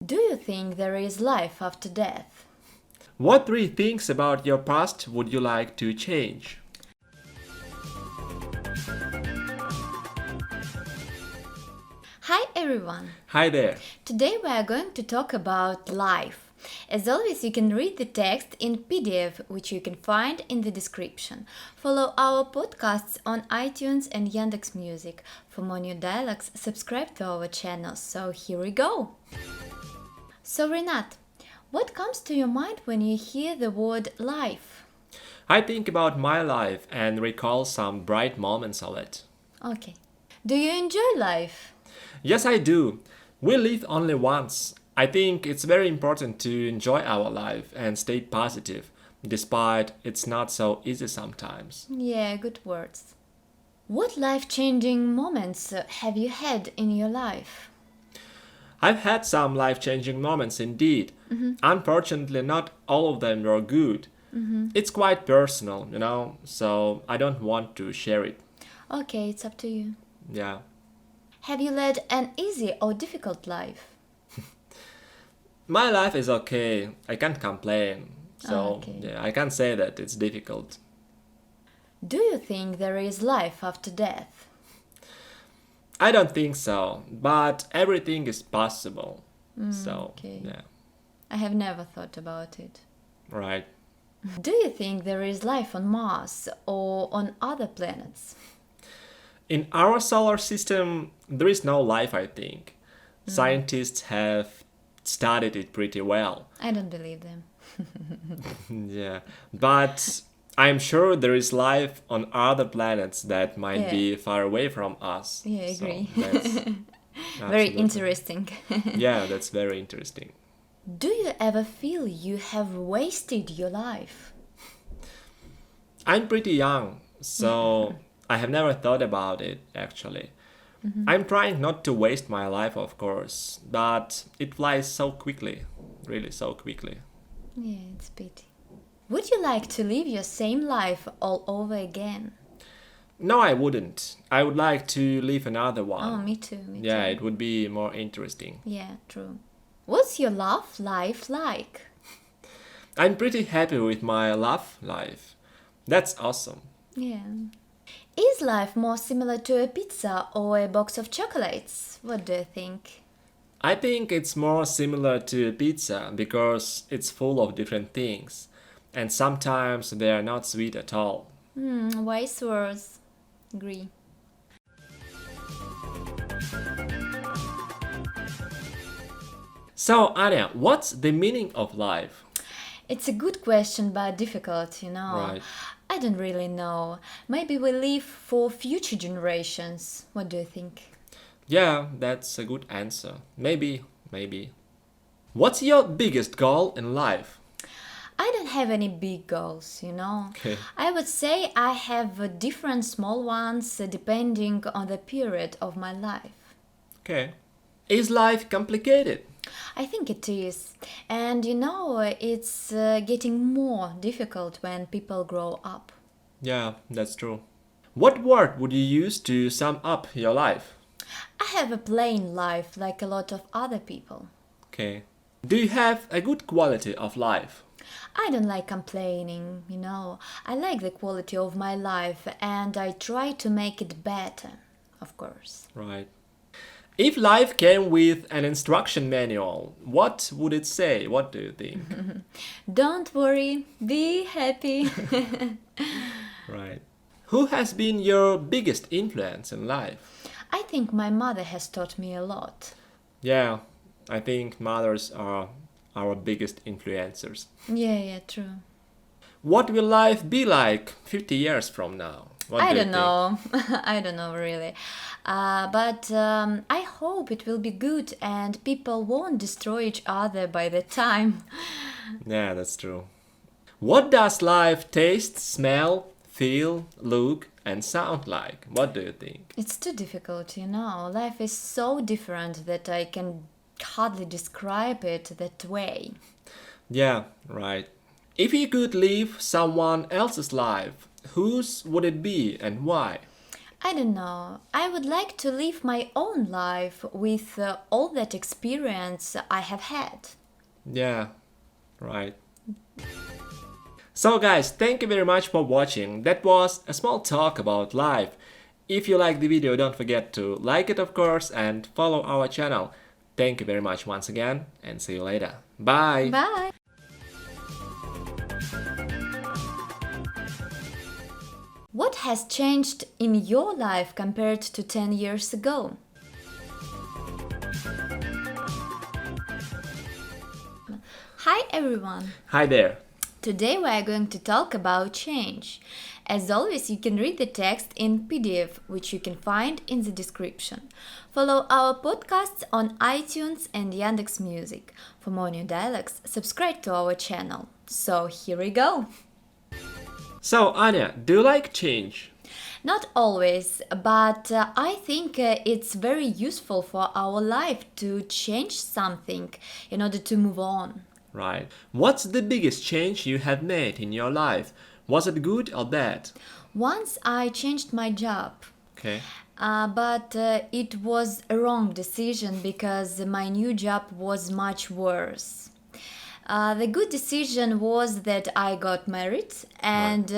Do you think there is life after death? What three things about your past would you like to change? Hi everyone! Hi there. Today we are going to talk about life. As always, you can read the text in PDF, which you can find in the description. Follow our podcasts on iTunes and Yandex Music. For more new dialogues, subscribe to our channel. So here we go! So Renat, what comes to your mind when you hear the word life? I think about my life and recall some bright moments of it. Okay. Do you enjoy life? Yes, I do. We live only once. I think it's very important to enjoy our life and stay positive, despite it's not so easy sometimes. Yeah, good words. What life-changing moments have you had in your life? I've had some life changing moments indeed. Unfortunately, not all of them were good. It's quite personal, so I don't want to share it. Okay, it's up to you. Yeah. Have you led an easy or difficult life? My life is okay. I can't complain. So, Okay. yeah, I can't say that it's difficult. Do you think there is life after death? I don't think so, but everything is possible. So, okay. yeah, I have never thought about it. right. Do you think there is life on Mars or on other planets? In our solar system, there is no life, I think. Scientists have studied it pretty well. I don't believe them. Yeah, but I'm sure there is life on other planets that might Yeah. be far away from us. Yeah, I So agree. that's Very absolutely- interesting. Yeah, that's very interesting. Do you ever feel you have wasted your life? I'm pretty young, so I have never thought about it actually. I'm trying not to waste my life, of course, but it flies so quickly, really so quickly. Yeah, it's pity. Would you like to live your same life all over again? No, I wouldn't. I would like to live another Oh, one. me too, me Yeah, too. it would be more interesting. Yeah, true. What's your love life like? I'm pretty happy with my love life. That's awesome. Yeah. Is life more similar to a pizza or a box of chocolates? What do you think? I think it's more similar to pizza because it's full of different things, and sometimes they are not sweet at all. Wise words. Agree. So, Anya, what's the meaning of life? It's a good question, but difficult, you know. Right. I don't really know. Maybe we live for future generations. What do you think? Yeah, that's a good answer. Maybe, maybe. What's your biggest goal in life? I don't have any big goals, you know. Okay. I would say I have different small ones depending on the period of my life. Okay. Is life complicated? I think it is. And you know, it's getting more difficult when people grow up. Yeah, that's true. What word would you use to sum up your life? I have a plain life like a lot of other people. Okay. Do you have a good quality of life? I don't like complaining, you know. I like the quality of my life and I try to make it better, of course. Right. If life came with an instruction manual, what would it say? What do you think? Don't worry, be happy. Right. Who has been your biggest influence in life? I think my mother has taught me a lot. Yeah, I think mothers are our biggest influencers. Yeah, true. What will life be like 50 years from now? What I do you don't think? know. I don't know really. But I hope it will be good and people won't destroy each other by the time. Yeah, that's true. What does life taste, smell, feel, look, and sound like? What do you think? It's too difficult, you know. Life is so different that I can hardly describe it that way. Yeah, right. If you could live someone else's life, whose would it be and why? I don't know. I would like to live my own life with all that experience I have had. Yeah, right. So guys, thank you very much for watching. That was a small talk about life. If you like the video, don't forget to like it of course and follow our channel. Thank you very much once again and see you later. Bye! Bye! What has changed in your life compared to 10 years ago? Hi everyone! Hi there! Today we are going to talk about change. As always, you can read the text in PDF, which you can find in the description. Follow our podcasts on iTunes and Yandex Music. For more new dialogues, subscribe to our channel. So here we go! So Anya, do you like change? Not always, but I think it's very useful for our life to change something in order to move on. Right. What's the biggest change you have made in your life? Was it good or bad? Once I changed my job, Okay. but it was a wrong decision because my new job was much worse. The good decision was that I got married and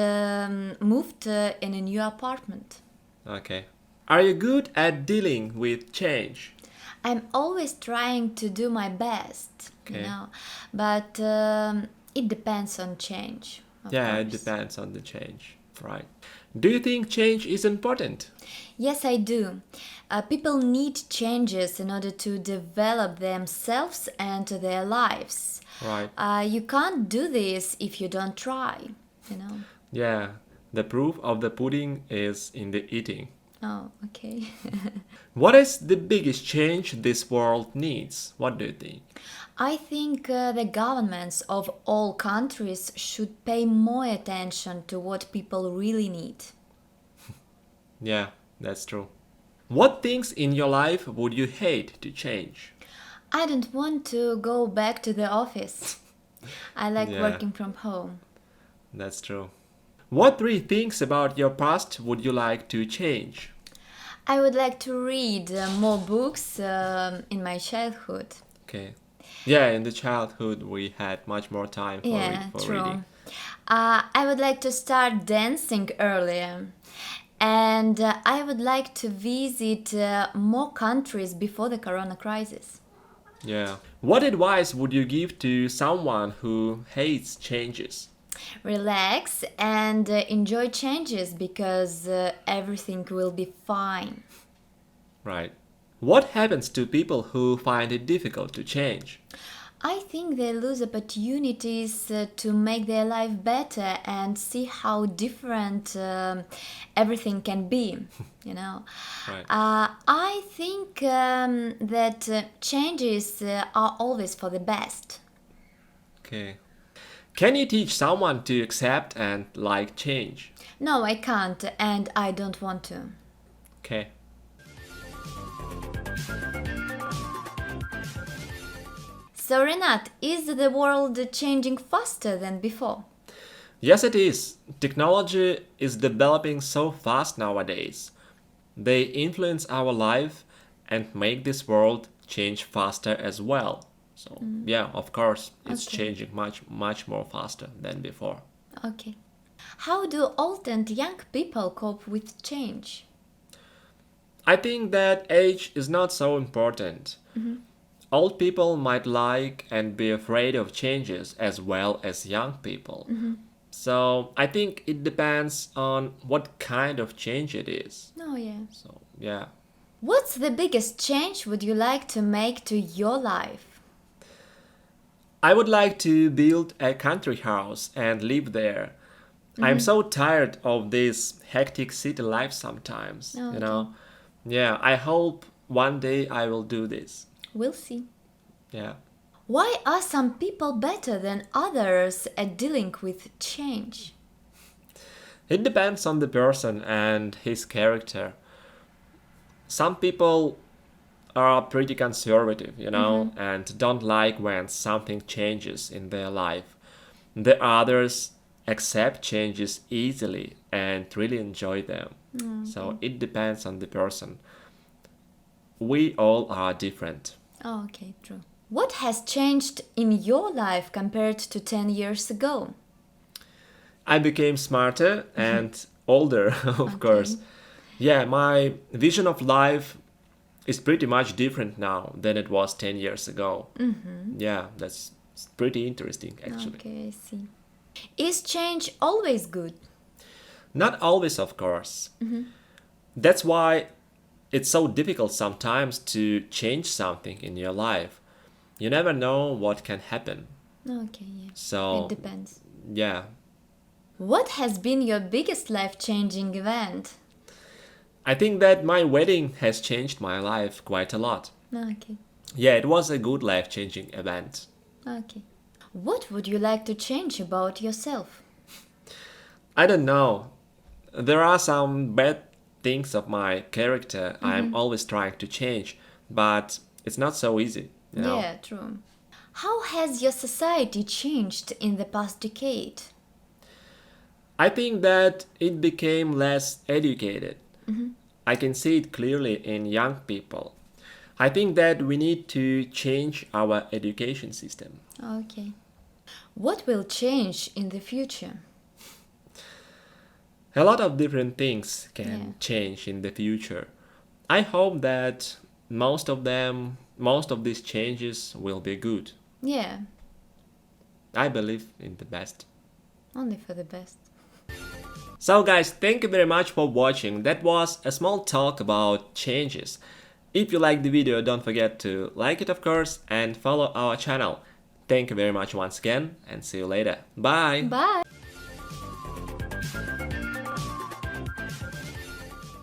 moved in a new apartment. Okay. Are you good at dealing with change? I'm always trying to do my best, Okay. but it depends on change. Of Yeah, it course. depends on the change. Right. Do you think change is important? Yes, I do. People need changes in order to develop themselves and their lives. Right. You can't do this if you don't try. Yeah. The proof of the pudding is in the eating. Oh, okay. What is the biggest change this world needs? What do you think? I think the governments of all countries should pay more attention to what people really need. Yeah, that's true. What things in your life would you hate to change? I don't want to go back to the office. I like Yeah. working from home. That's true. What three things about your past would you like to change? I would like to read more books in my childhood. Okay. Yeah, in the childhood we had much more time for, Yeah, for true. reading. I would like to start dancing earlier. And I would like to visit more countries before the corona crisis. Yeah. What advice would you give to someone who hates changes? Relax and enjoy changes because everything will be fine. Right. What happens to people who find it difficult to change? I think they lose opportunities to make their life better and see how different everything can be. Right. I think that changes are always for the best. Okay. Can you teach someone to accept and like change? No, I can't, and I don't want to. Okay. So, Renat, is the world changing faster than before? Yes, it is. Technology is developing so fast nowadays. They influence our life and make this world change faster as well. So, yeah, of course, it's Okay. changing much more faster than before. Okay. How do old and young people cope with change? I think that age is not so important. Old people might like and be afraid of changes as well as young people. So I think it depends on what kind of change it is. Oh, yeah. So yeah. What's the biggest change would you like to make to your life? I would like to build a country house and live there. I'm so tired of this hectic city life sometimes, Oh, you know. Yeah, I hope one day I will do this. We'll see. Yeah. Why are some people better than others at dealing with change? It depends on the person and his character. Some people are pretty conservative, and don't like when something changes in their life. The others accept changes easily and really enjoy them. So it depends on the person. We all are different. Oh, okay, true. What has changed in your life compared to 10 years ago? I became smarter and older, of course. Yeah, my vision of life is pretty much different now than it was 10 years ago. Yeah, that's pretty interesting actually. Okay, I see. Is change always good? Not always, of course. That's why it's so difficult sometimes to change something in your life. You never know what can happen. Okay, yeah. It So, depends. yeah, What has been your biggest life-changing event? I think that my wedding has changed my life quite a lot. Okay, Yeah, it was a good life changing event. okay. What would you like to change about yourself? I don't know. There are some bad things of my character I'm always trying to change, but it's not so easy, you know. Yeah, true. How has your society changed in the past decade? I think that it became less educated. I can see it clearly in young people. I think that we need to change our education system. Okay. What will change in the future? A lot of different things can Yeah. change in the future. I hope that most of these changes will be good. Yeah, I believe in the best. only for the best. So guys, thank you very much for watching. That was a small talk about changes. If you like the video, don't forget to like it of course and follow our channel. Thank you very much once again and see you later. Bye! Bye!